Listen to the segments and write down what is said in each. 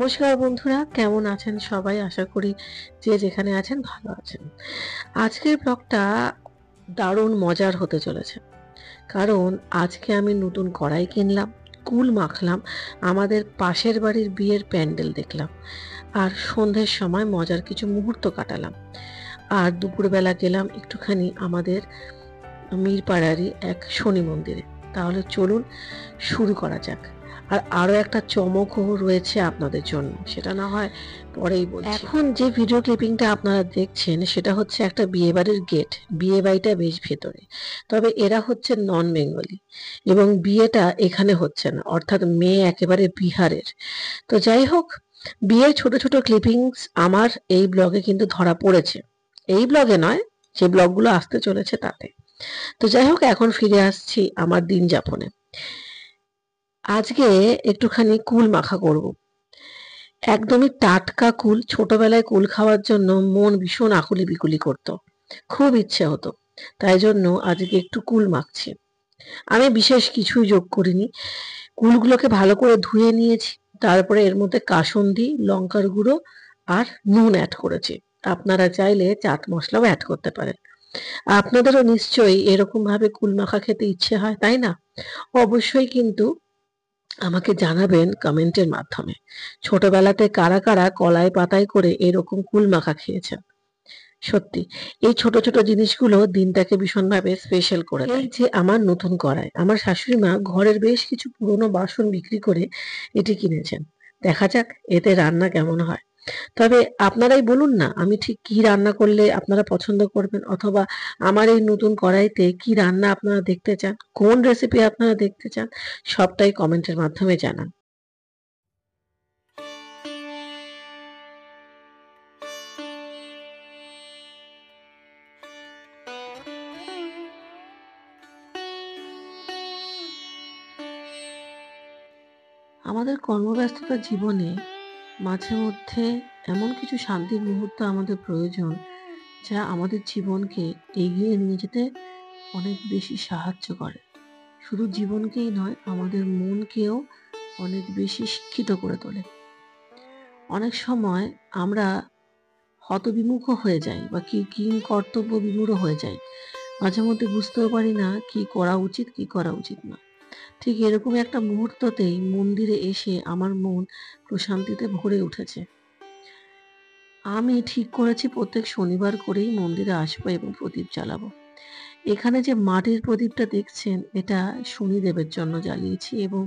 নমস্কার বন্ধুরা, কেমন আছেন সবাই? আশা করি যে যেখানে আছেন ভালো আছেন। আজকের ব্লগটা দারুণ মজার হতে চলেছে, কারণ আজকে আমি নতুন কড়াই কিনলাম, কুল মাখলাম, আমাদের পাশের বাড়ির বিয়ের প্যান্ডেল দেখলাম, আর সন্ধ্যের সময় মজার কিছু মুহূর্ত কাটালাম। আর দুপুরবেলা গেলাম একটুখানি আমাদের মিরপাড়ারই এক শনি মন্দিরে। তাহলে চলুন শুরু করা যাক। আর আরো একটা চমকও রয়েছে আপনাদের জন্য, সেটা না হয় পরেই বলছি। এখন যে ভিডিও ক্লিপিংটা আপনারা দেখছেন সেটা হচ্ছে একটা বিয়ে বাড়ির গেট। বিয়ে বাড়িটা বেশ ভেতরে, তবে এরা হচ্ছে নন বেঙ্গলি এবং বিয়েটা এখানে হচ্ছে না, অর্থাৎ মেয়ে একেবারে বিহারের। তো যাই হোক, বিয়ের ছোট ছোট ক্লিপিংস আমার এই ব্লগে কিন্তু ধরা পড়েছে। এই ব্লগে নয়, যে ব্লগগুলো আসতে চলেছে তাতে। তো যাই হোক, এখন ফিরে আসছি আমার দিন যাপনে। আজকে একটুখানি কুল মাখা করব। একদমই টাটকা কুল। ছোটবেলায় কুল খাওয়ার জন্য মন ভীষণ আকুলি বিকুলি করত, খুব ইচ্ছে হতো। তাই জন্য আজকে একটু কুল মাখছি। আমি বিশেষ কিছুই যোগ করিনি। কুলগুলোকে ভালো করে ধুয়ে নিয়েছি, তারপরে এর মধ্যে কাসুন্দি, লঙ্কার গুঁড়ো আর নুন অ্যাড করেছি। আপনারা চাইলে চাট মশলাও অ্যাড করতে পারেন। আপনাদেরও নিশ্চয়ই এরকম ভাবে কুল মাখা খেতে ইচ্ছে হয়, তাই না? অবশ্যই কিন্তু আমাকে জানাবেন কমেন্টের মাধ্যমে, ছোটবেলাতে কারা কারা কলাই পাতায় করে এরকম কুল মাখা খেয়েছেন। সত্যি এই ছোট ছোট জিনিসগুলো দিনটাকে ভীষণভাবে স্পেশাল করে দেয়। এই যে আমার নতুন কড়াই, আমার শাশুড়ি মা ঘরের বেশ কিছু পুরনো বাসন বিক্রি করে এটি কিনেছেন। দেখা যাক এতে রান্না কেমন হয়। তবে আপনারাই বলুন না, আমি ঠিক কি রান্না করলে আপনারা পছন্দ করবেন, অথবা আমার এই নতুন কড়াইতে কি রান্না আপনারা দেখতে চান, কোন রেসিপি আপনারা দেখতে চান, সবটাই কমেন্টের মাধ্যমে জানান। আমাদের কর্মব্যস্ততার জীবনে মাঝে মধ্যে এমন কিছু শান্তির মুহূর্ত আমাদের প্রয়োজন, যা আমাদের জীবনকে এগিয়ে নিয়ে যেতে অনেক বেশি সাহায্য করে। শুধু জীবনকেই নয়, আমাদের মনকেও অনেক বেশি শিক্ষিত করে তোলে। অনেক সময় আমরা হতবিমুখ হয়ে যাই বা কিং কর্তব্য বিমূঢ় হয়ে যাই। মাঝে মধ্যে বুঝতেও পারি না কি করা উচিত, কি করা উচিত না। ঠিক এরকম একটা মুহূর্ততেই মন্দিরে এসে আমার মন প্রশান্তিতে ভরে উঠেছে। আমি ঠিক করেছি প্রত্যেক শনিবার করেই মন্দিরে আসবো এবং প্রদীপ জ্বালাবো। এখানে যে মাটির প্রদীপটা দেখছেন, এটা শনিদেবের জন্য জ্বালিয়েছি, এবং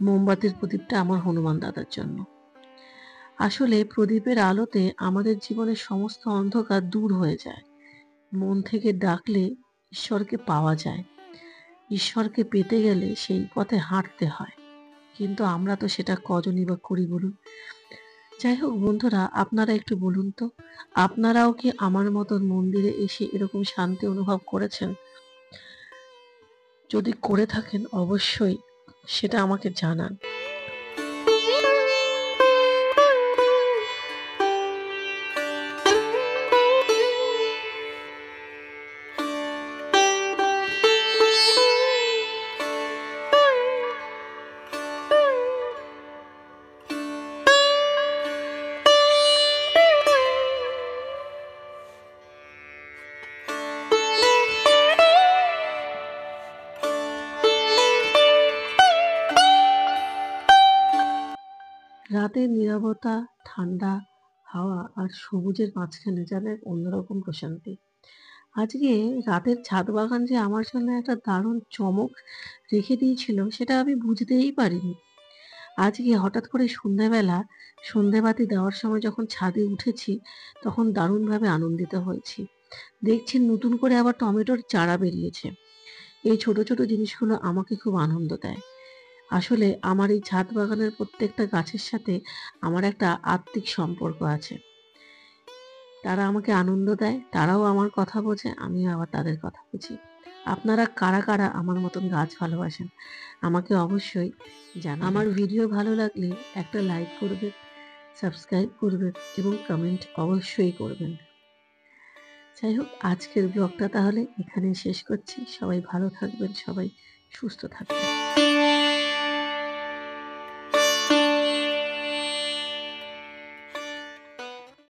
মোমবাতির প্রদীপটা আমার হনুমান দাদার জন্য। আসলে প্রদীপের আলোতে আমাদের জীবনের সমস্ত অন্ধকার দূর হয়ে যায়। মন থেকে ডাকলে ঈশ্বরকে পাওয়া যায়। ঈশ্বরকে পেতে গেলে সেই পথে হাঁটতে হয়, কিন্তু আমরা তো সেটা কজনই বা করি বলুন। যাই হোক বন্ধুরা, আপনারা একটু বলুন তো, আপনারাও কি আমার মতন মন্দিরে এসে এরকম শান্তি অনুভব করেছেন? যদি করে থাকেন অবশ্যই সেটা আমাকে জানান। রাতের নীরবতা, ঠান্ডা হাওয়া আর সবুজের মাঝখানে যেন এক অন্যরকম প্রশান্তি। আজকে রাতের ছাদ বাগান যে আমার জন্য একটা দারুণ চমক রেখে দিয়েছিল, সেটা আমি বুঝতেই পারিনি। আজকে হঠাৎ করে সন্ধ্যাবেলা সন্ধেবাতি দেওয়ার সময় যখন ছাদে উঠেছি, তখন দারুণভাবে আনন্দিত হয়েছি। দেখছি নতুন করে আবার টমেটোর চারা বেরিয়েছে। এই ছোট ছোট জিনিসগুলো আমাকে খুব আনন্দ দেয়। আসলে আমার এই ছাদ বাগানের প্রত্যেকটা গাছের সাথে আমার একটা আত্মিক সম্পর্ক আছে। তারা আমাকে আনন্দ দেয়, তারাও আমার কথা বোঝে, আমিও আবার তাদের কথা বুঝি। আপনারা কারা কারা আমার মতন গাছ ভালোবাসেন আমাকে অবশ্যই জানান। আমার ভিডিও ভালো লাগলে একটা লাইক করবেন, সাবস্ক্রাইব করবেন এবং কমেন্ট অবশ্যই করবেন। যাই হোক, আজকের ব্লগটা তাহলে এখানেই শেষ করছি। সবাই ভালো থাকবেন, সবাই সুস্থ থাকবেন।